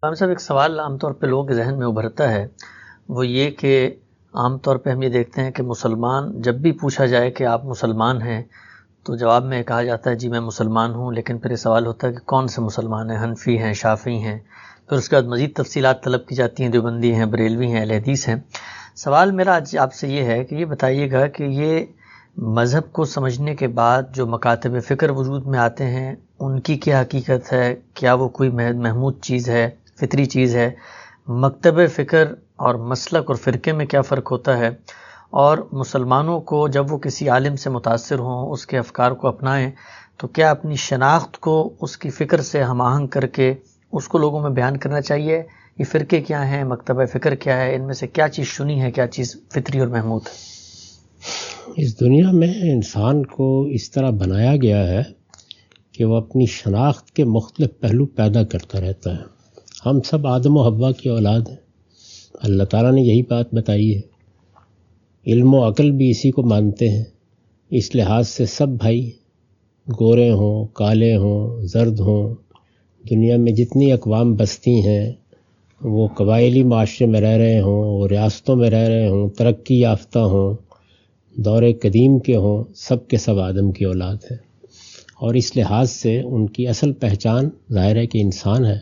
ہم صاحب ایک سوال عام طور پہ لوگوں کے ذہن میں ابھرتا ہے، وہ یہ کہ عام طور پہ ہم یہ دیکھتے ہیں کہ مسلمان جب بھی پوچھا جائے کہ آپ مسلمان ہیں تو جواب میں کہا جاتا ہے جی میں مسلمان ہوں، لیکن پھر یہ سوال ہوتا ہے کہ کون سے مسلمان ہیں، حنفی ہیں، شافعی ہیں، پھر اس کے بعد مزید تفصیلات طلب کی جاتی ہیں، دیوبندی ہیں، بریلوی ہیں، اہل حدیث ہیں۔ سوال میرا آج آپ سے یہ ہے کہ یہ بتائیے گا کہ یہ مذہب کو سمجھنے کے بعد جو مکاتب فکر وجود میں آتے ہیں ان کی کیا حقیقت ہے؟ کیا وہ کوئی محمود چیز ہے، فطری چیز ہے؟ مکتب فکر اور مسلک اور فرقے میں کیا فرق ہوتا ہے؟ اور مسلمانوں کو جب وہ کسی عالم سے متاثر ہوں، اس کے افکار کو اپنائیں، تو کیا اپنی شناخت کو اس کی فکر سے ہم آہنگ کر کے اس کو لوگوں میں بیان کرنا چاہیے؟ یہ فرقے کیا ہیں، مکتب فکر کیا ہے، ان میں سے کیا چیز شنی ہے، کیا چیز فطری اور محمود ہے؟ اس دنیا میں انسان کو اس طرح بنایا گیا ہے کہ وہ اپنی شناخت کے مختلف پہلو پیدا کرتا رہتا ہے۔ ہم سب آدم و حوا کی اولاد ہیں، اللہ تعالیٰ نے یہی بات بتائی ہے، علم و عقل بھی اسی کو مانتے ہیں۔ اس لحاظ سے سب بھائی، گورے ہوں، کالے ہوں، زرد ہوں، دنیا میں جتنی اقوام بستی ہیں، وہ قبائلی معاشرے میں رہ رہے ہوں، وہ ریاستوں میں رہ رہے ہوں، ترقی یافتہ ہوں، دور قدیم کے ہوں، سب کے سب آدم کی اولاد ہیں، اور اس لحاظ سے ان کی اصل پہچان ظاہر ہے کہ انسان ہے۔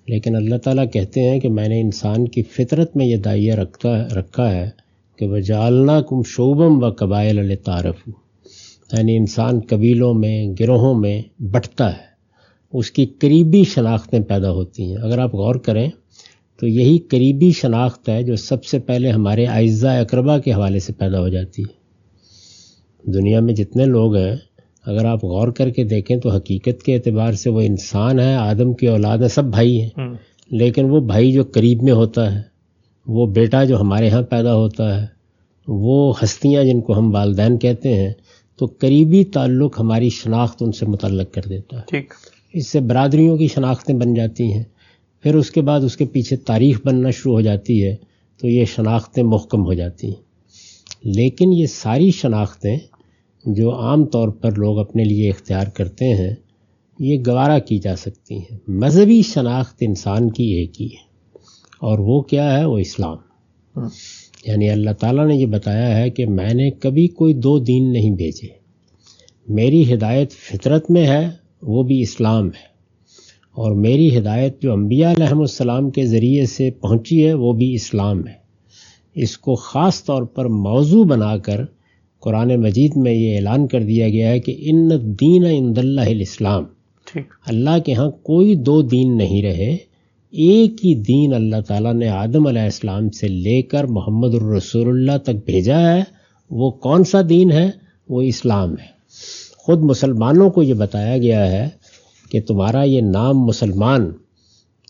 لیکن اللہ تعالیٰ کہتے ہیں کہ میں نے انسان کی فطرت میں یہ داعیہ رکھا ہے کہ وَجَعَلْنَاكُمْ شُعُوبًا وَقَبَائِلَ لِتَعَارَفُوا، یعنی انسان قبیلوں میں، گروہوں میں بٹتا ہے، اس کی قریبی شناختیں پیدا ہوتی ہیں۔ اگر آپ غور کریں تو یہی قریبی شناخت ہے جو سب سے پہلے ہمارے اعزاء اقربا کے حوالے سے پیدا ہو جاتی ہے۔ دنیا میں جتنے لوگ ہیں، اگر آپ غور کر کے دیکھیں تو حقیقت کے اعتبار سے وہ انسان ہے، آدم کی اولاد ہے، سب بھائی ہیں، لیکن وہ بھائی جو قریب میں ہوتا ہے، وہ بیٹا جو ہمارے ہاں پیدا ہوتا ہے، وہ ہستیاں جن کو ہم والدین کہتے ہیں، تو قریبی تعلق ہماری شناخت ان سے متعلق کر دیتا ہے۔ اس سے برادریوں کی شناختیں بن جاتی ہیں، پھر اس کے بعد اس کے پیچھے تاریخ بننا شروع ہو جاتی ہے، تو یہ شناختیں محکم ہو جاتی ہیں۔ لیکن یہ ساری شناختیں جو عام طور پر لوگ اپنے لیے اختیار کرتے ہیں، یہ گوارا کی جا سکتی ہیں۔ مذہبی شناخت انسان کی ایک ہی ہے، اور وہ کیا ہے؟ وہ اسلام۔ یعنی اللہ تعالیٰ نے یہ بتایا ہے کہ میں نے کبھی کوئی دو دین نہیں بھیجے، میری ہدایت فطرت میں ہے، وہ بھی اسلام ہے، اور میری ہدایت جو انبیاء علیہم السلام کے ذریعے سے پہنچی ہے وہ بھی اسلام ہے۔ اس کو خاص طور پر موضوع بنا کر قرآن مجید میں یہ اعلان کر دیا گیا ہے کہ ان الدین عند اللہ الاسلام، اللہ کے ہاں کوئی دو دین نہیں رہے، ایک ہی دین اللہ تعالیٰ نے آدم علیہ السلام سے لے کر محمد الرسول اللہ تک بھیجا ہے۔ وہ کون سا دین ہے؟ وہ اسلام ہے۔ خود مسلمانوں کو یہ بتایا گیا ہے کہ تمہارا یہ نام مسلمان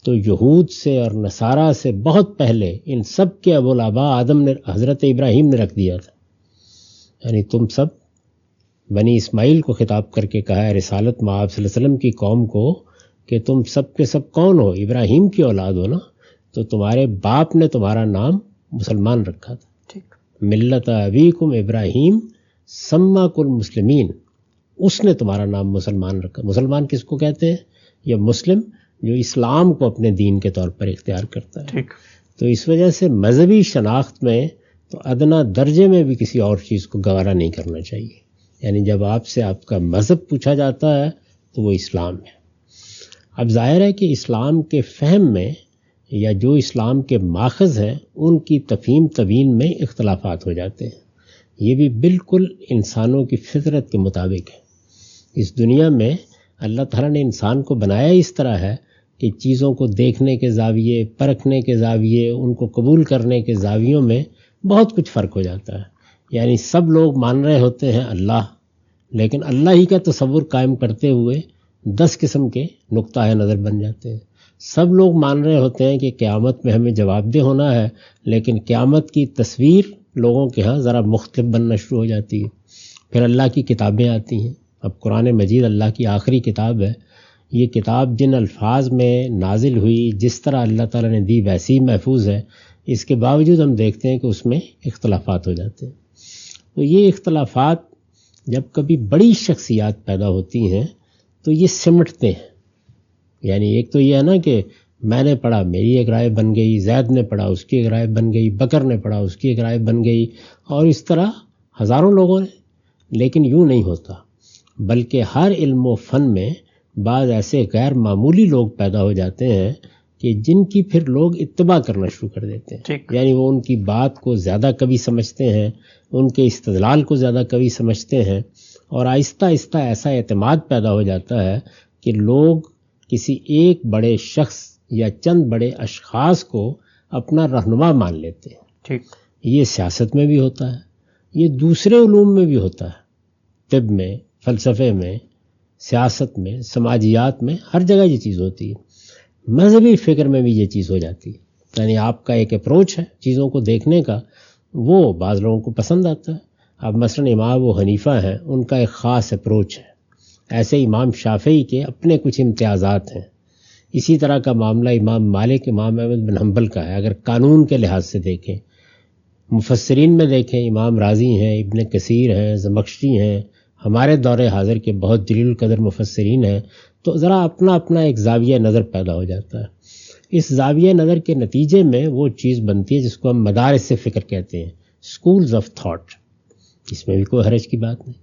تو یہود سے اور نصارہ سے بہت پہلے ان سب کے ابوالآباء آدم نے، حضرت ابراہیم نے رکھ دیا تھا۔ یعنی تم سب بنی اسماعیل کو خطاب کر کے کہا ہے رسالت میں آپ صلی اللہ علیہ وسلم کی قوم کو کہ تم سب کے سب کون ہو؟ ابراہیم کی اولاد ہو نا، تو تمہارے باپ نے تمہارا نام مسلمان رکھا تھا۔ ملت ابیکم ابراہیم سماکم المسلمین، اس نے تمہارا نام مسلمان رکھا۔ مسلمان کس کو کہتے ہیں؟ یہ مسلم جو اسلام کو اپنے دین کے طور پر اختیار کرتا ہے۔ تو اس وجہ سے مذہبی شناخت میں تو ادنا درجے میں بھی کسی اور چیز کو گوارا نہیں کرنا چاہیے۔ یعنی جب آپ سے آپ کا مذہب پوچھا جاتا ہے تو وہ اسلام ہے۔ اب ظاہر ہے کہ اسلام کے فہم میں یا جو اسلام کے ماخذ ہیں ان کی تفہیم تبیین میں اختلافات ہو جاتے ہیں۔ یہ بھی بالکل انسانوں کی فطرت کے مطابق ہے۔ اس دنیا میں اللہ تعالیٰ نے انسان کو بنایا اس طرح ہے کہ چیزوں کو دیکھنے کے زاویے، پرکھنے کے زاویے، ان کو قبول کرنے کے زاویوں میں بہت کچھ فرق ہو جاتا ہے۔ یعنی سب لوگ مان رہے ہوتے ہیں اللہ، لیکن اللہ ہی کا تصور قائم کرتے ہوئے 10 قسم کے نقطہ نظر بن جاتے ہیں۔ سب لوگ مان رہے ہوتے ہیں کہ قیامت میں ہمیں جواب دہ ہونا ہے، لیکن قیامت کی تصویر لوگوں کے ہاں ذرا مختلف بننا شروع ہو جاتی ہے۔ پھر اللہ کی کتابیں آتی ہیں۔ اب قرآن مجید اللہ کی آخری کتاب ہے۔ یہ کتاب جن الفاظ میں نازل ہوئی، جس طرح اللہ تعالیٰ نے دی، ویسی ہی محفوظ ہے۔ اس کے باوجود ہم دیکھتے ہیں کہ اس میں اختلافات ہو جاتے ہیں۔ تو یہ اختلافات جب کبھی بڑی شخصیات پیدا ہوتی ہیں تو یہ سمٹتے ہیں۔ یعنی ایک تو یہ ہے نا کہ میں نے پڑھا میری ایک رائے بن گئی، زید نے پڑھا اس کی ایک رائے بن گئی، بکر نے پڑھا اس کی ایک رائے بن گئی، اور اس طرح ہزاروں لوگوں نے. لیکن یوں نہیں ہوتا، بلکہ ہر علم و فن میں بعض ایسے غیر معمولی لوگ پیدا ہو جاتے ہیں کہ جن کی پھر لوگ اتباع کرنا شروع کر دیتے ہیں. یعنی وہ ان کی بات کو زیادہ قوی سمجھتے ہیں، ان کے استدلال کو زیادہ قوی سمجھتے ہیں، اور آہستہ آہستہ ایسا اعتماد پیدا ہو جاتا ہے کہ لوگ کسی ایک بڑے شخص یا چند بڑے اشخاص کو اپنا رہنما مان لیتے ہیں. یہ سیاست میں بھی ہوتا ہے، یہ دوسرے علوم میں بھی ہوتا ہے، طب میں، فلسفے میں، سیاست میں، سماجیات میں، ہر جگہ یہ چیز ہوتی ہے. مذہبی فکر میں بھی یہ چیز ہو جاتی ہے. یعنی آپ کا ایک اپروچ ہے چیزوں کو دیکھنے کا، وہ بعض لوگوں کو پسند آتا ہے. اب مثلا امام ابو حنیفہ ہیں، ان کا ایک خاص اپروچ ہے. ایسے امام شافعی کے اپنے کچھ امتیازات ہیں. اسی طرح کا معاملہ امام مالک، امام احمد بن حنبل کا ہے اگر قانون کے لحاظ سے دیکھیں. مفسرین میں دیکھیں، امام راضی ہیں، ابن کثیر ہیں، زمخشری ہیں، ہمارے دور حاضر کے بہت جلیل القدر مفسرین ہیں. تو ذرا اپنا اپنا ایک زاویہ نظر پیدا ہو جاتا ہے. اس زاویہ نظر کے نتیجے میں وہ چیز بنتی ہے جس کو ہم مدارس سے فکر کہتے ہیں، سکولز آف تھاٹ. اس میں بھی کوئی حرج کی بات نہیں.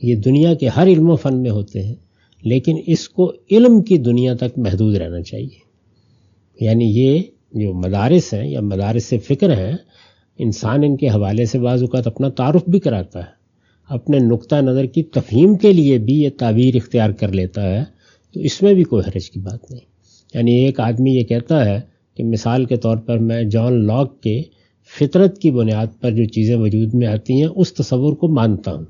یہ دنیا کے ہر علم و فن میں ہوتے ہیں، لیکن اس کو علم کی دنیا تک محدود رہنا چاہیے. یعنی یہ جو مدارس ہیں یا مدارس سے فکر ہیں، انسان ان کے حوالے سے بعض اوقات اپنا تعارف بھی کراتا ہے، اپنے نقطہ نظر کی تفہیم کے لیے بھی یہ تعبیر اختیار کر لیتا ہے. تو اس میں بھی کوئی حرج کی بات نہیں. یعنی ایک آدمی یہ کہتا ہے کہ مثال کے طور پر میں جان لاک کے فطرت کی بنیاد پر جو چیزیں وجود میں آتی ہیں اس تصور کو مانتا ہوں.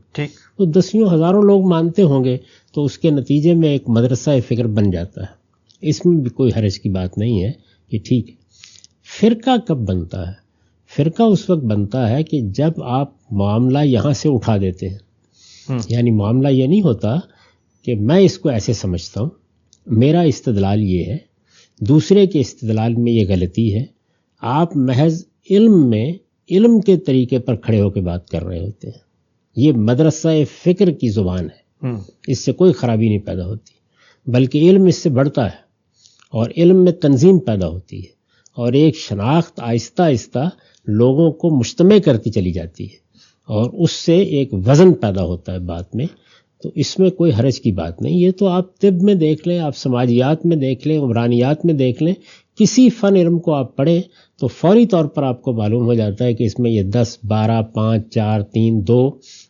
تو دسیوں ہزاروں لوگ مانتے ہوں گے، تو اس کے نتیجے میں ایک مدرسہ فکر بن جاتا ہے. اس میں بھی کوئی حرج کی بات نہیں ہے کہ ٹھیک ہے. فرقہ کب بنتا ہے؟ فرقہ اس وقت بنتا ہے کہ جب آپ معاملہ یہاں سے اٹھا دیتے ہیں. یعنی معاملہ یہ نہیں ہوتا کہ میں اس کو ایسے سمجھتا ہوں، میرا استدلال یہ ہے، دوسرے کے استدلال میں یہ غلطی ہے. آپ محض علم میں علم کے طریقے پر کھڑے ہو کے بات کر رہے ہوتے ہیں. یہ مدرسہ فکر کی زبان ہے، اس سے کوئی خرابی نہیں پیدا ہوتی، بلکہ علم اس سے بڑھتا ہے، اور علم میں تنظیم پیدا ہوتی ہے، اور ایک شناخت آہستہ آہستہ لوگوں کو مجتمع کرتی چلی جاتی ہے، اور اس سے ایک وزن پیدا ہوتا ہے بات میں. تو اس میں کوئی حرج کی بات نہیں. یہ تو آپ طب میں دیکھ لیں، آپ سماجیات میں دیکھ لیں، عمرانیات میں دیکھ لیں، کسی فن علم کو آپ پڑھیں تو فوری طور پر آپ کو معلوم ہو جاتا ہے کہ اس میں یہ 10، 12، 5، 4، 3، 2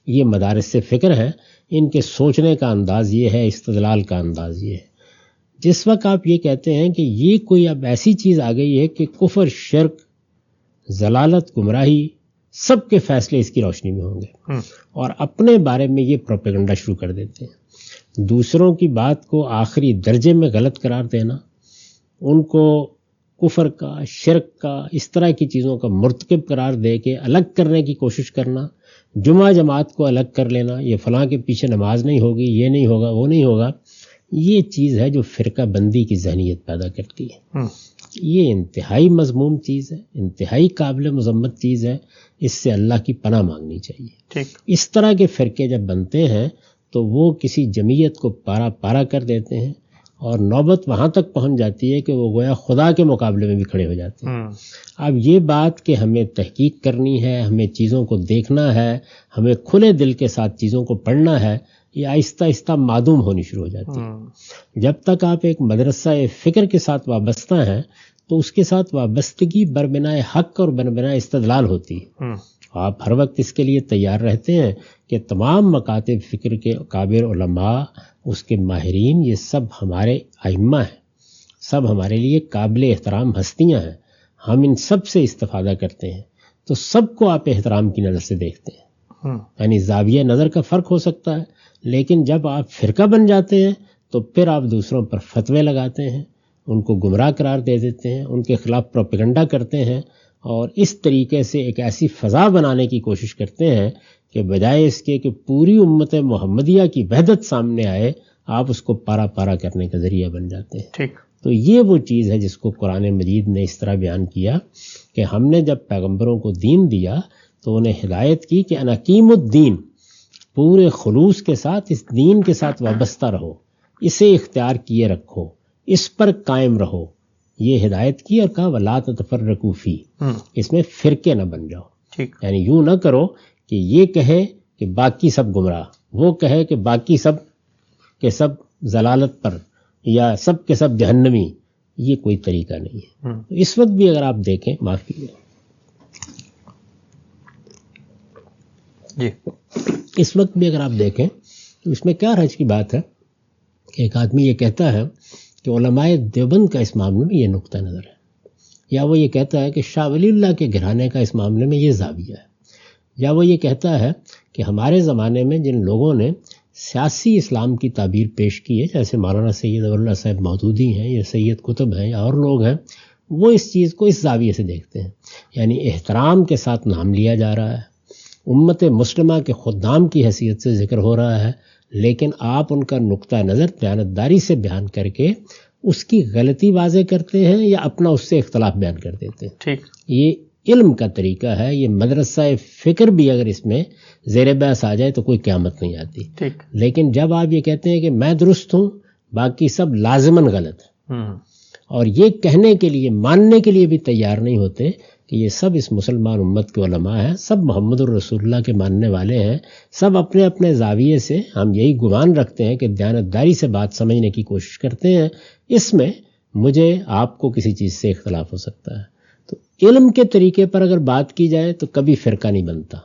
یہ مدارس سے فکر ہیں. ان کے سوچنے کا انداز یہ ہے، استدلال کا انداز یہ ہے. جس وقت آپ یہ کہتے ہیں کہ یہ کوئی اب ایسی چیز آ گئی ہے کہ کفر، شرک، ضلالت، گمراہی، سب کے فیصلے اس کی روشنی میں ہوں گے، اور اپنے بارے میں یہ پروپیگنڈا شروع کر دیتے ہیں. دوسروں کی بات کو آخری درجے میں غلط قرار دینا، ان کو کفر کا، شرک کا، اس طرح کی چیزوں کا مرتکب قرار دے کے الگ کرنے کی کوشش کرنا، جمعہ جماعت کو الگ کر لینا، یہ فلاں کے پیچھے نماز نہیں ہوگی، یہ نہیں ہوگا، وہ نہیں ہوگا. یہ چیز ہے جو فرقہ بندی کی ذہنیت پیدا کرتی ہے. یہ انتہائی مذموم چیز ہے، انتہائی قابل مذمت چیز ہے. اس سے اللہ کی پناہ مانگنی چاہیے. اس طرح کے فرقے جب بنتے ہیں تو وہ کسی جمعیت کو پارا پارا کر دیتے ہیں، اور نوبت وہاں تک پہنچ جاتی ہے کہ وہ گویا خدا کے مقابلے میں بھی کھڑے ہو جاتے ہیں. اب یہ بات کہ ہمیں تحقیق کرنی ہے، ہمیں چیزوں کو دیکھنا ہے، ہمیں کھلے دل کے ساتھ چیزوں کو پڑھنا ہے، یہ آہستہ آہستہ معدوم ہونی شروع ہو جاتی ہے. جب تک آپ ایک مدرسہ فکر کے ساتھ وابستہ ہیں تو اس کے ساتھ وابستگی بربنائے حق اور بربنائے استدلال ہوتی ہے. آپ ہر وقت اس کے لیے تیار رہتے ہیں کہ تمام مکاتب فکر کے اکابر علماء، اس کے ماہرین، یہ سب ہمارے ائمہ ہیں، سب ہمارے لیے قابل احترام ہستیاں ہیں. ہم ان سب سے استفادہ کرتے ہیں، تو سب کو آپ احترام کی نظر سے دیکھتے ہیں. یعنی زاویہ نظر کا فرق ہو سکتا ہے، لیکن جب آپ فرقہ بن جاتے ہیں تو پھر آپ دوسروں پر فتوے لگاتے ہیں، ان کو گمراہ قرار دے دیتے ہیں، ان کے خلاف پروپیگنڈا کرتے ہیں، اور اس طریقے سے ایک ایسی فضا بنانے کی کوشش کرتے ہیں کہ بجائے اس کے کہ پوری امت محمدیہ کی وحدت سامنے آئے، آپ اس کو پارا پارا کرنے کا ذریعہ بن جاتے ہیں. تو یہ وہ چیز ہے جس کو قرآن مجید نے اس طرح بیان کیا کہ ہم نے جب پیغمبروں کو دین دیا تو انہیں ہدایت کی کہ انقیم الدین، پورے خلوص کے ساتھ اس دین کے ساتھ وابستہ رہو، اسے اختیار کیے رکھو، اس پر قائم رہو، یہ ہدایت کی اور کہا وَلَا تَتَفَرَّقُوا فِيهِ، اس میں فرقے نہ بن جاؤ. یعنی یوں نہ کرو کہ یہ کہے کہ باقی سب گمراہ، وہ کہے کہ باقی سب کے سب ضلالت پر یا سب کے سب جہنمی. یہ کوئی طریقہ نہیں ہے. اس وقت بھی اگر آپ دیکھیں، معافی جی، اس وقت بھی اگر آپ دیکھیں تو اس میں کیا حرج کی بات ہے کہ ایک آدمی یہ کہتا ہے کہ علماء دیوبند کا اس معاملے میں یہ نقطہ نظر ہے، یا وہ یہ کہتا ہے کہ شاہ ولی اللہ کے گھرانے کا اس معاملے میں یہ زاویہ ہے، یا وہ یہ کہتا ہے کہ ہمارے زمانے میں جن لوگوں نے سیاسی اسلام کی تعبیر پیش کی ہے، جیسے مولانا سید اللہ صاحب مودودی ہیں یا سید قطب ہیں یا اور لوگ ہیں، وہ اس چیز کو اس زاویے سے دیکھتے ہیں. یعنی احترام کے ساتھ نام لیا جا رہا ہے، امت مسلمہ کے خدام کی حیثیت سے ذکر ہو رہا ہے، لیکن آپ ان کا نقطہ نظر دیانتداری سے بیان کر کے اس کی غلطی واضح کرتے ہیں یا اپنا اس سے اختلاف بیان کر دیتے ہیں. ٹھیک، یہ علم کا طریقہ ہے. یہ مدرسہ فکر بھی اگر اس میں زیر بحث آ جائے تو کوئی قیامت نہیں آتی. ٹھیک. لیکن جب آپ یہ کہتے ہیں کہ میں درست ہوں باقی سب لازماً غلط ہے، اور یہ کہنے کے لیے ماننے کے لیے بھی تیار نہیں ہوتے کہ یہ سب اس مسلمان امت کے علماء ہیں، سب محمد الرسول اللہ کے ماننے والے ہیں، سب اپنے اپنے زاویے سے ہم یہی گمان رکھتے ہیں کہ دیانتداری سے بات سمجھنے کی کوشش کرتے ہیں، اس میں مجھے آپ کو کسی چیز سے اختلاف ہو سکتا ہے. تو علم کے طریقے پر اگر بات کی جائے تو کبھی فرقہ نہیں بنتا.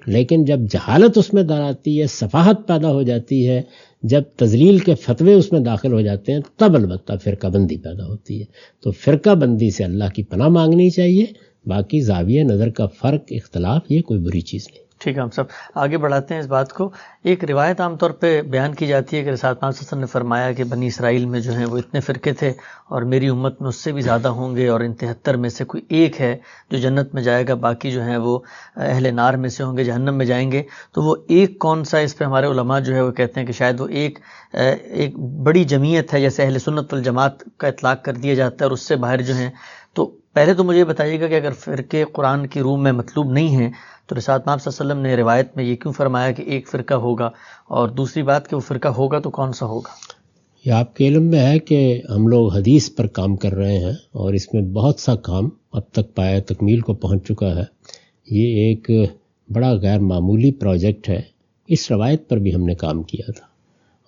لیکن جب جہالت اس میں در آتی ہے، صفاحت پیدا ہو جاتی ہے، جب تضلیل کے فتوے اس میں داخل ہو جاتے ہیں، تب البتہ فرقہ بندی پیدا ہوتی ہے. تو فرقہ بندی سے اللہ کی پناہ مانگنی چاہیے. باقی زاویہ نظر کا فرق، اختلاف، یہ کوئی بری چیز نہیں. ٹھیک ہے، ہم سب آگے بڑھاتے ہیں اس بات کو. ایک روایت عام طور پہ بیان کی جاتی ہے کہ رسول اللہ صلی اللہ علیہ وسلم نے فرمایا کہ بنی اسرائیل میں جو ہیں وہ اتنے فرقے تھے اور میری امت میں اس سے بھی زیادہ ہوں گے، اور ان 73 میں سے کوئی ایک ہے جو جنت میں جائے گا، باقی جو ہیں وہ اہل نار میں سے ہوں گے، جہنم میں جائیں گے. تو وہ ایک کون سا؟ اس پہ ہمارے علماء جو ہے وہ کہتے ہیں کہ شاید وہ ایک بڑی جمعیت ہے، جیسے اہل سنت والجماعت کا اطلاق کر دیا جاتا ہے، اور اس سے باہر جو ہیں. تو پہلے تو مجھے بتائیے گا کہ اگر فرقے قرآن کی روح میں مطلوب نہیں ہیں تو رسول اللہ صلی اللہ علیہ وسلم نے روایت میں یہ کیوں فرمایا کہ ایک فرقہ ہوگا، اور دوسری بات کہ وہ فرقہ ہوگا تو کون سا ہوگا؟ یہ آپ کے علم میں ہے کہ ہم لوگ حدیث پر کام کر رہے ہیں، اور اس میں بہت سا کام اب تک پایہ تکمیل کو پہنچ چکا ہے. یہ ایک بڑا غیر معمولی پروجیکٹ ہے. اس روایت پر بھی ہم نے کام کیا تھا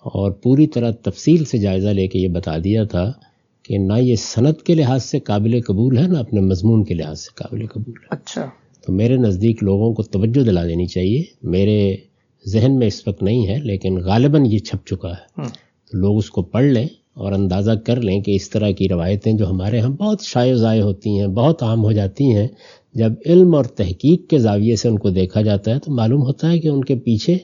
اور پوری طرح تفصیل سے جائزہ لے کے یہ بتا دیا تھا کہ نہ یہ سند کے لحاظ سے قابل قبول ہے، نہ اپنے مضمون کے لحاظ سے قابل قبول ہے. اچھا. تو میرے نزدیک لوگوں کو توجہ دلا دینی چاہیے. میرے ذہن میں اس وقت نہیں ہے لیکن غالباً یہ چھپ چکا ہے. تو لوگ اس کو پڑھ لیں اور اندازہ کر لیں کہ اس طرح کی روایتیں جو ہمارے ہاں بہت شائع ضائع ہوتی ہیں، بہت عام ہو جاتی ہیں، جب علم اور تحقیق کے زاویے سے ان کو دیکھا جاتا ہے تو معلوم ہوتا ہے کہ ان کے پیچھے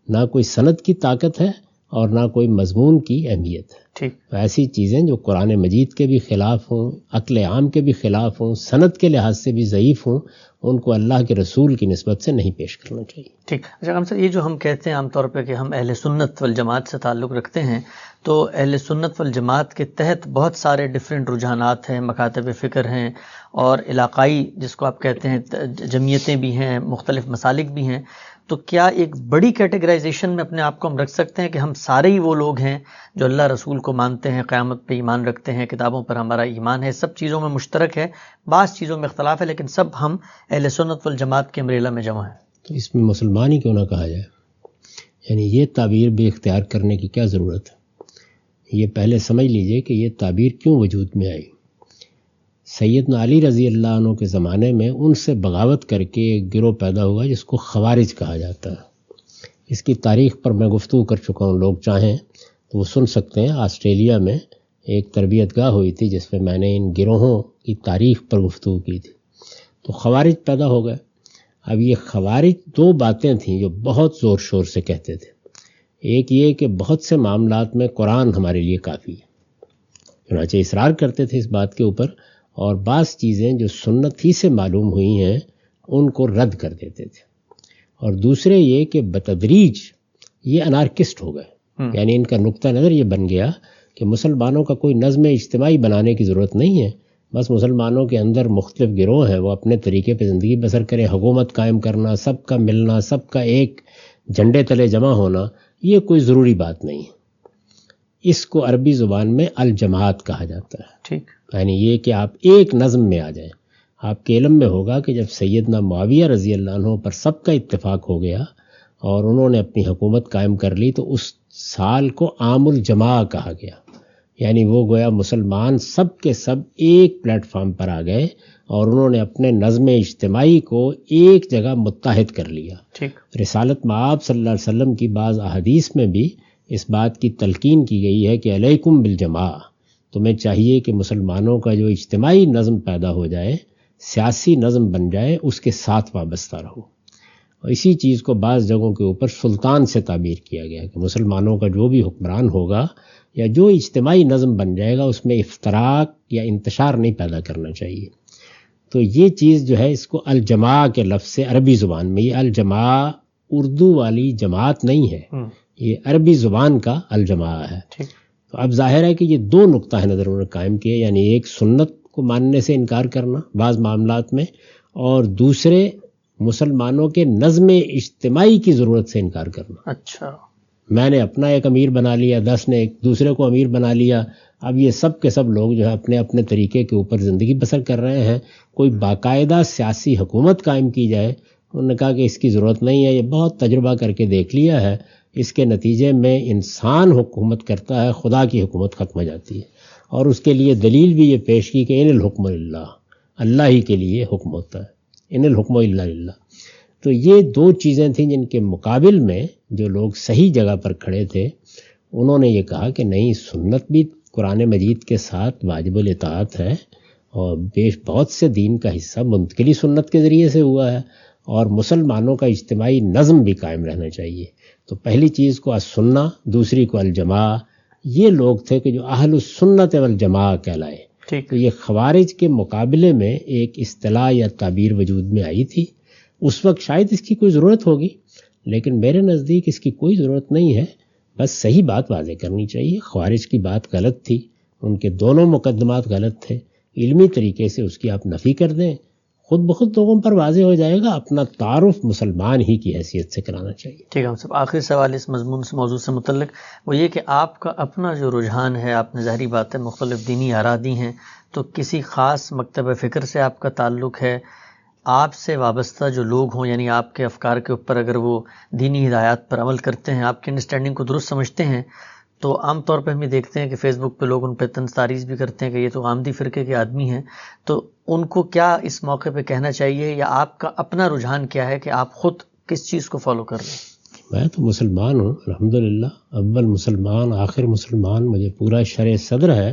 نہ کوئی سند کی طاقت ہے اور نہ کوئی مضمون کی اہمیت ہے. تو ایسی چیزیں جو قرآن مجید کے بھی خلاف ہوں، عقل عام کے بھی خلاف ہوں، سند کے لحاظ سے بھی ضعیف ہوں، ان کو اللہ کے رسول کی نسبت سے نہیں پیش کرنا چاہیے. ٹھیک. اچھا ہم سر، یہ جو ہم کہتے ہیں عام طور پہ کہ ہم اہل سنت والجماعت سے تعلق رکھتے ہیں، تو اہل سنت والجماعت کے تحت بہت سارے ڈیفرنٹ رجحانات ہیں، مکاتب فکر ہیں، اور علاقائی جس کو آپ کہتے ہیں جمعیتیں بھی ہیں، مختلف مسالک بھی ہیں. تو کیا ایک بڑی کیٹیگرائزیشن میں اپنے آپ کو ہم رکھ سکتے ہیں کہ ہم سارے ہی وہ لوگ ہیں جو اللہ رسول کو مانتے ہیں، قیامت پہ ایمان رکھتے ہیں، کتابوں پر ہمارا ایمان ہے، سب چیزوں میں مشترک ہے، بعض چیزوں میں اختلاف ہے، لیکن سب ہم اہل سنت والجماعت کے امبریلا میں جمع ہیں؟ تو اس میں مسلمان ہی کیوں نہ کہا جائے؟ یعنی یہ تعبیر بھی اختیار کرنے کی کیا ضرورت ہے؟ یہ پہلے سمجھ لیجئے کہ یہ تعبیر کیوں وجود میں آئی. سیدنا علی رضی اللہ عنہ کے زمانے میں ان سے بغاوت کر کے ایک گروہ پیدا ہوا جس کو خوارج کہا جاتا ہے. اس کی تاریخ پر میں گفتگو کر چکا ہوں، لوگ چاہیں تو وہ سن سکتے ہیں. آسٹریلیا میں ایک تربیت گاہ ہوئی تھی جس میں میں نے ان گروہوں کی تاریخ پر گفتگو کی تھی. تو خوارج پیدا ہو گئے. اب یہ خوارج دو باتیں تھیں جو بہت زور شور سے کہتے تھے. ایک یہ کہ بہت سے معاملات میں قرآن ہمارے لیے کافی ہے، چنانچہ اصرار کرتے تھے اس بات کے اوپر، اور بعض چیزیں جو سنت ہی سے معلوم ہوئی ہیں ان کو رد کر دیتے تھے. اور دوسرے یہ کہ بتدریج یہ انارکسٹ ہو گئے. یعنی ان کا نقطہ نظر یہ بن گیا کہ مسلمانوں کا کوئی نظم اجتماعی بنانے کی ضرورت نہیں ہے، بس مسلمانوں کے اندر مختلف گروہ ہیں، وہ اپنے طریقے پہ زندگی بسر کریں. حکومت قائم کرنا، سب کا ملنا، سب کا ایک جھنڈے تلے جمع ہونا، یہ کوئی ضروری بات نہیں ہے. اس کو عربی زبان میں الجماعت کہا جاتا ہے. ٹھیک. یعنی یہ کہ آپ ایک نظم میں آ جائیں. آپ کے علم میں ہوگا کہ جب سیدنا معاویہ رضی اللہ عنہ پر سب کا اتفاق ہو گیا اور انہوں نے اپنی حکومت قائم کر لی تو اس سال کو عام الجماع کہا گیا. یعنی وہ گویا مسلمان سب کے سب ایک پلیٹ فارم پر آ گئے اور انہوں نے اپنے نظم اجتماعی کو ایک جگہ متحد کر لیا. ٹھیک. رسالت مآب صلی اللہ علیہ وسلم کی بعض احادیث میں بھی اس بات کی تلقین کی گئی ہے کہ علیکم بالجماع، تمہیں چاہیے کہ مسلمانوں کا جو اجتماعی نظم پیدا ہو جائے، سیاسی نظم بن جائے، اس کے ساتھ وابستہ رہو. اور اسی چیز کو بعض جگہوں کے اوپر سلطان سے تعبیر کیا گیا کہ مسلمانوں کا جو بھی حکمران ہوگا یا جو اجتماعی نظم بن جائے گا اس میں افتراق یا انتشار نہیں پیدا کرنا چاہیے. تو یہ چیز جو ہے اس کو الجماع کے لفظ سے عربی زبان میں، یہ الجماع اردو والی جماعت نہیں ہے، یہ عربی زبان کا الجماع ہے. تو اب ظاہر ہے کہ یہ دو نقطہ نظر انہوں نے قائم کیے، یعنی ایک سنت کو ماننے سے انکار کرنا بعض معاملات میں، اور دوسرے مسلمانوں کے نظم اجتماعی کی ضرورت سے انکار کرنا. اچھا، میں نے اپنا ایک امیر بنا لیا، 10 نے ایک دوسرے کو امیر بنا لیا، اب یہ سب کے سب لوگ جو ہے اپنے اپنے طریقے کے اوپر زندگی بسر کر رہے ہیں. کوئی باقاعدہ سیاسی حکومت قائم کی جائے، انہوں نے کہا کہ اس کی ضرورت نہیں ہے، یہ بہت تجربہ کر کے دیکھ لیا ہے، اس کے نتیجے میں انسان حکومت کرتا ہے، خدا کی حکومت ختم ہو جاتی ہے. اور اس کے لیے دلیل بھی یہ پیش کی کہ ان الحکم للہ، اللہ ہی کے لیے حکم ہوتا ہے، ان الحکم الا للہ. تو یہ دو چیزیں تھیں جن کے مقابل میں جو لوگ صحیح جگہ پر کھڑے تھے انہوں نے یہ کہا کہ نہیں، سنت بھی قرآن مجید کے ساتھ واجب الاطاعت ہے اور بہت سے دین کا حصہ منتقلی سنت کے ذریعے سے ہوا ہے، اور مسلمانوں کا اجتماعی نظم بھی قائم رہنا چاہیے. تو پہلی چیز کو السنہ، دوسری کو الجماع. یہ لوگ تھے کہ جو اہل السنت والجماع کہلائے. تو یہ خوارج کے مقابلے میں ایک اصطلاح یا تعبیر وجود میں آئی تھی. اس وقت شاید اس کی کوئی ضرورت ہوگی، لیکن میرے نزدیک اس کی کوئی ضرورت نہیں ہے. بس صحیح بات واضح کرنی چاہیے. خوارج کی بات غلط تھی، ان کے دونوں مقدمات غلط تھے. علمی طریقے سے اس کی آپ نفی کر دیں، خود بخود لوگوں پر واضح ہو جائے گا. اپنا تعارف مسلمان ہی کی حیثیت سے کرانا چاہیے. ٹھیک ہے. ہم سب آخری سوال اس مضمون سے، موضوع سے متعلق، وہ یہ کہ آپ کا اپنا جو رجحان ہے، آپ نے ظاہری بات ہے مختلف دینی آراء دی ہیں، تو کسی خاص مکتب فکر سے آپ کا تعلق ہے؟ آپ سے وابستہ جو لوگ ہوں، یعنی آپ کے افکار کے اوپر اگر وہ دینی ہدایات پر عمل کرتے ہیں، آپ کی انڈرسٹینڈنگ کو درست سمجھتے ہیں، تو عام طور پہ ہم یہ دیکھتے ہیں کہ فیس بک پہ لوگ ان پہ طنز تعریض بھی کرتے ہیں کہ یہ تو غامدی فرقے کے آدمی ہیں. تو ان کو کیا اس موقع پہ کہنا چاہیے، یا آپ کا اپنا رجحان کیا ہے کہ آپ خود کس چیز کو فالو کر رہے ہیں؟ میں تو مسلمان ہوں الحمدللہ، اول مسلمان آخر مسلمان. مجھے پورا شرع صدر ہے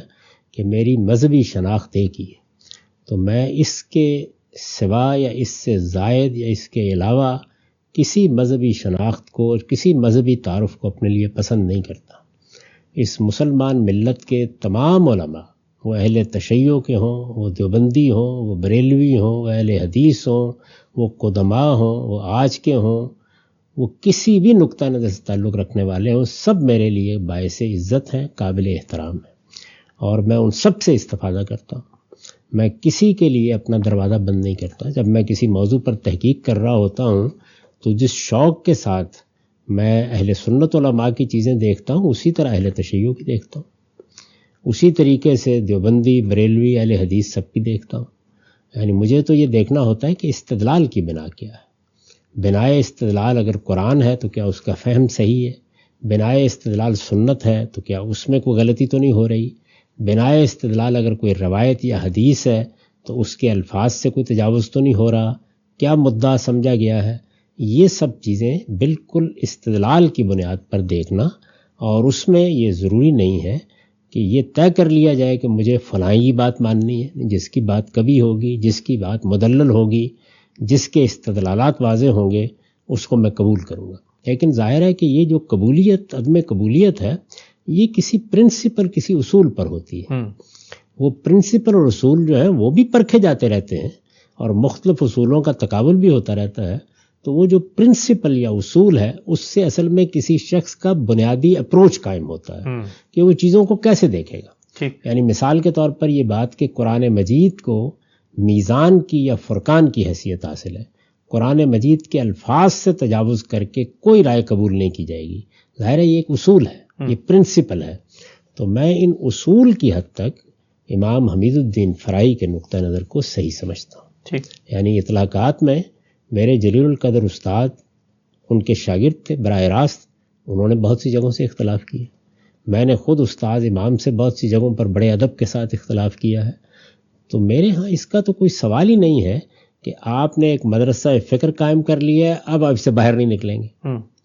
کہ میری مذہبی شناخت ایک ہی ہے. تو میں اس کے سوا یا اس سے زائد یا اس کے علاوہ کسی مذہبی شناخت کو، کسی مذہبی تعارف کو اپنے لیے پسند نہیں کرتا. اس مسلمان ملت کے تمام علماء، وہ اہل تشیع کے ہوں، وہ دیوبندی ہوں، وہ بریلوی ہوں، وہ اہل حدیث ہوں، وہ قدماء ہوں، وہ آج کے ہوں، وہ کسی بھی نقطہ نظر سے تعلق رکھنے والے ہوں، سب میرے لیے باعث عزت ہیں، قابل احترام ہیں، اور میں ان سب سے استفادہ کرتا ہوں. میں کسی کے لیے اپنا دروازہ بند نہیں کرتا. جب میں کسی موضوع پر تحقیق کر رہا ہوتا ہوں تو جس شوق کے ساتھ میں اہل سنت علماء کی چیزیں دیکھتا ہوں، اسی طرح اہل تشیع کی دیکھتا ہوں، اسی طریقے سے دیوبندی، بریلوی، اہل حدیث سب کی دیکھتا ہوں. یعنی مجھے تو یہ دیکھنا ہوتا ہے کہ استدلال کی بنا کیا ہے. بنائے استدلال اگر قرآن ہے تو کیا اس کا فہم صحیح ہے؟ بنائے استدلال سنت ہے تو کیا اس میں کوئی غلطی تو نہیں ہو رہی؟ بنائے استدلال اگر کوئی روایت یا حدیث ہے تو اس کے الفاظ سے کوئی تجاوز تو نہیں ہو رہا؟ کیا مدعا سمجھا گیا ہے؟ یہ سب چیزیں بالکل استدلال کی بنیاد پر دیکھنا، اور اس میں یہ ضروری نہیں ہے کہ یہ طے کر لیا جائے کہ مجھے فلاں کی بات ماننی ہے. جس کی بات کبھی ہوگی، جس کی بات مدلل ہوگی، جس کے استدلالات واضح ہوں گے، اس کو میں قبول کروں گا. لیکن ظاہر ہے کہ یہ جو قبولیت، عدم قبولیت ہے، یہ کسی پرنسپل، کسی اصول پر ہوتی ہے. وہ پرنسپل اور اصول جو ہے وہ بھی پرکھے جاتے رہتے ہیں اور مختلف اصولوں کا تقابل بھی ہوتا رہتا ہے. تو وہ جو پرنسپل یا اصول ہے، اس سے اصل میں کسی شخص کا بنیادی اپروچ قائم ہوتا ہے کہ وہ چیزوں کو کیسے دیکھے گا. یعنی مثال کے طور پر یہ بات کہ قرآن مجید کو میزان کی یا فرقان کی حیثیت حاصل ہے. قرآن مجید کے الفاظ سے تجاوز کر کے کوئی رائے قبول نہیں کی جائے گی. ظاہر ہے یہ ایک اصول ہے، یہ پرنسپل ہے. تو میں ان اصول کی حد تک امام حمید الدین فرائی کے نقطہ نظر کو صحیح سمجھتا ہوں. ٹھیک. یعنی اطلاقات میں میرے جلیل القدر استاد ان کے شاگرد تھے براہ راست، انہوں نے بہت سی جگہوں سے اختلاف کیے. میں نے خود استاد امام سے بہت سی جگہوں پر بڑے ادب کے ساتھ اختلاف کیا ہے. تو میرے ہاں اس کا تو کوئی سوال ہی نہیں ہے کہ آپ نے ایک مدرسہ فکر قائم کر لیا ہے، اب آپ سے باہر نہیں نکلیں گے.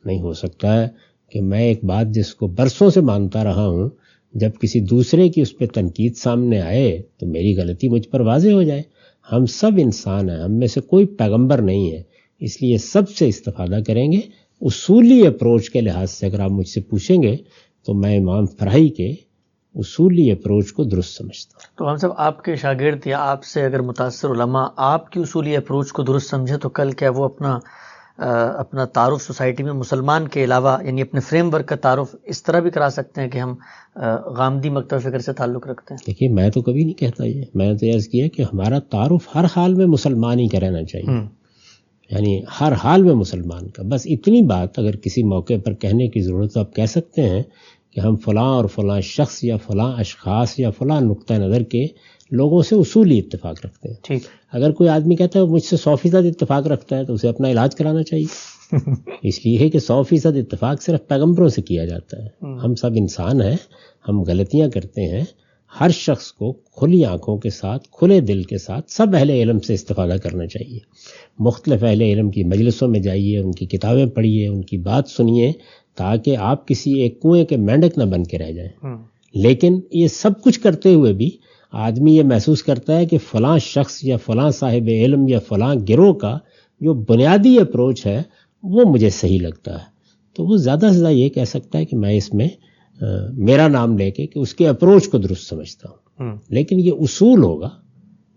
نہیں ہو سکتا ہے کہ میں ایک بات جس کو برسوں سے مانتا رہا ہوں، جب کسی دوسرے کی اس پہ تنقید سامنے آئے تو میری غلطی مجھ پر واضح ہو جائے. ہم سب انسان ہیں، ہم میں سے کوئی پیغمبر نہیں ہے، اس لیے سب سے استفادہ کریں گے. اصولی اپروچ کے لحاظ سے اگر آپ مجھ سے پوچھیں گے تو میں امام فرائی کے اصولی اپروچ کو درست سمجھتا ہوں. تو ہم سب آپ کے شاگرد یا آپ سے اگر متاثر علماء آپ کی اصولی اپروچ کو درست سمجھے تو کل کیا وہ اپنا تعارف سوسائٹی میں مسلمان کے علاوہ یعنی اپنے فریم ورک کا تعارف اس طرح بھی کرا سکتے ہیں کہ ہم غامدی مکتب فکر سے تعلق رکھتے ہیں؟ دیکھیے میں تو کبھی نہیں کہتا یہ، میں نے تو عرض کیا کہ ہمارا تعارف ہر حال میں مسلمان ہی کا رہنا چاہیے. یعنی ہر حال میں مسلمان کا. بس اتنی بات اگر کسی موقع پر کہنے کی ضرورت تو آپ کہہ سکتے ہیں کہ ہم فلاں اور فلاں شخص یا فلاں اشخاص یا فلاں نقطہ نظر کے لوگوں سے اصولی اتفاق رکھتے ہیں. ٹھیک. اگر کوئی آدمی کہتا ہے مجھ سے 100% اتفاق رکھتا ہے تو اسے اپنا علاج کرانا چاہیے. اس لیے کہ 100% اتفاق صرف پیغمبروں سے کیا جاتا ہے. ہم سب انسان ہیں، ہم غلطیاں کرتے ہیں. ہر شخص کو کھلی آنکھوں کے ساتھ، کھلے دل کے ساتھ سب اہل علم سے استفادہ کرنا چاہیے. مختلف اہل علم کی مجلسوں میں جائیے، ان کی کتابیں پڑھیے، ان کی بات سنیے، تاکہ آپ کسی ایک کنویں کے مینڈک نہ بن کے رہ جائیں. لیکن یہ سب کچھ کرتے ہوئے بھی آدمی یہ محسوس کرتا ہے کہ فلاں شخص یا فلاں صاحب علم یا فلاں گروہ کا جو بنیادی اپروچ ہے وہ مجھے صحیح لگتا ہے، تو وہ زیادہ سے زیادہ یہ کہہ سکتا ہے کہ میں اس میں میرا نام لے کے کہ اس کے اپروچ کو درست سمجھتا ہوں. لیکن یہ اصول ہوگا،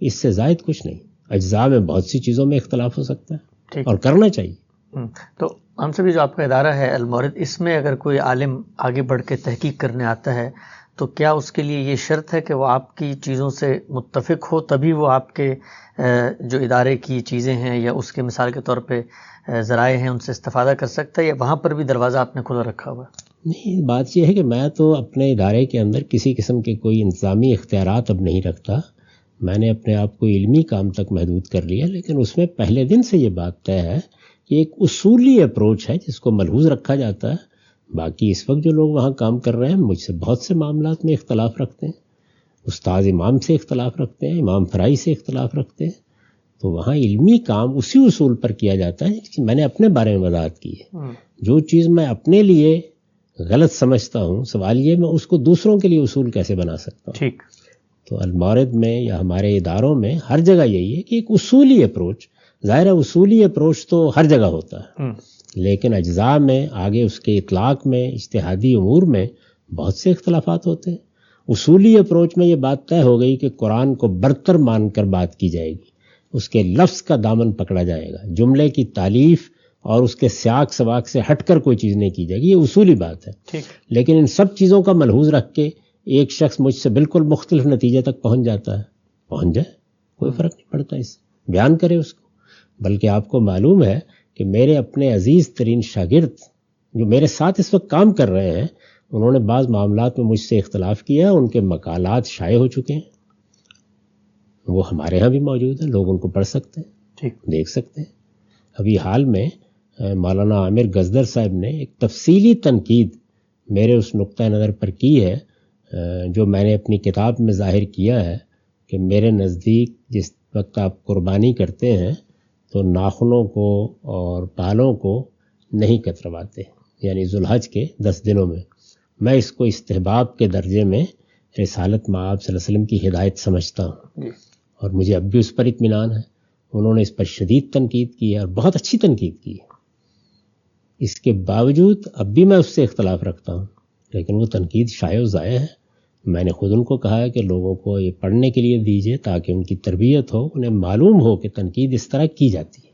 اس سے زائد کچھ نہیں. اجزاء میں بہت سی چیزوں میں اختلاف ہو سکتا ہے اور کرنا چاہیے. تو ہم سے بھی جو آپ کا ادارہ ہے المورد، اس میں اگر کوئی عالم آگے بڑھ کے تحقیق کرنے آتا ہے تو کیا اس کے لیے یہ شرط ہے کہ وہ آپ کی چیزوں سے متفق ہو تبھی وہ آپ کے جو ادارے کی چیزیں ہیں یا اس کے مثال کے طور پہ ذرائع ہیں ان سے استفادہ کر سکتا ہے، یا وہاں پر بھی دروازہ آپ نے کھلا رکھا ہوا ہے؟ نہیں، بات یہ ہے کہ میں تو اپنے ادارے کے اندر کسی قسم کے کوئی انتظامی اختیارات اب نہیں رکھتا. میں نے اپنے آپ کو علمی کام تک محدود کر لیا، لیکن اس میں پہلے دن سے یہ بات طے ہے کہ ایک اصولی اپروچ ہے جس کو ملحوظ رکھا جاتا ہے. باقی اس وقت جو لوگ وہاں کام کر رہے ہیں مجھ سے بہت سے معاملات میں اختلاف رکھتے ہیں. استاد امام سے اختلاف رکھتے ہیں، امام فرائی سے اختلاف رکھتے ہیں. تو وہاں علمی کام اسی اصول پر کیا جاتا ہے کہ میں نے اپنے بارے میں وضاحت کی ہے. جو چیز میں اپنے لیے غلط سمجھتا ہوں، سوال یہ میں اس کو دوسروں کے لیے اصول کیسے بنا سکتا ہوں. ٹھیک. تو المورد میں یا ہمارے اداروں میں ہر جگہ یہی ہے کہ ایک اصولی اپروچ، ظاہر ہے اصولی اپروچ تو ہر جگہ ہوتا ہے، لیکن اجزاء میں آگے اس کے اطلاق میں اجتہادی امور میں بہت سے اختلافات ہوتے ہیں. اصولی اپروچ میں یہ بات طے ہو گئی کہ قرآن کو برتر مان کر بات کی جائے گی، اس کے لفظ کا دامن پکڑا جائے گا، جملے کی تالیف اور اس کے سیاق سباق سے ہٹ کر کوئی چیز نہیں کی جائے گی. یہ اصولی بات ہے. لیکن ان سب چیزوں کا ملحوظ رکھ کے ایک شخص مجھ سے بالکل مختلف نتیجے تک پہنچ جاتا ہے، پہنچ جائے، کوئی فرق نہیں پڑتا، اس بیان کرے اس کو. بلکہ آپ کو معلوم ہے کہ میرے اپنے عزیز ترین شاگرد جو میرے ساتھ اس وقت کام کر رہے ہیں، انہوں نے بعض معاملات میں مجھ سے اختلاف کیا، ان کے مقالات شائع ہو چکے ہیں، وہ ہمارے ہاں بھی موجود ہیں، لوگ ان کو پڑھ سکتے ہیں، دیکھ سکتے ہیں. ابھی حال میں مولانا عامر گزدر صاحب نے ایک تفصیلی تنقید میرے اس نقطہ نظر پر کی ہے جو میں نے اپنی کتاب میں ظاہر کیا ہے کہ میرے نزدیک جس وقت آپ قربانی کرتے ہیں تو ناخنوں کو اور بالوں کو نہیں کترواتے، یعنی ذوالحج کے 10 دنوں میں اس کو استحباب کے درجے میں رسالت مآب صلی اللہ علیہ وسلم کی ہدایت سمجھتا ہوں، اور مجھے اب بھی اس پر اطمینان ہے. انہوں نے اس پر شدید تنقید کی ہے اور بہت اچھی تنقید کی ہے. اس کے باوجود اب بھی میں اس سے اختلاف رکھتا ہوں، لیکن وہ تنقید شائع و ضائع ہے. میں نے خود ان کو کہا ہے کہ لوگوں کو یہ پڑھنے کے لیے دیجیے تاکہ ان کی تربیت ہو، انہیں معلوم ہو کہ تنقید اس طرح کی جاتی ہے.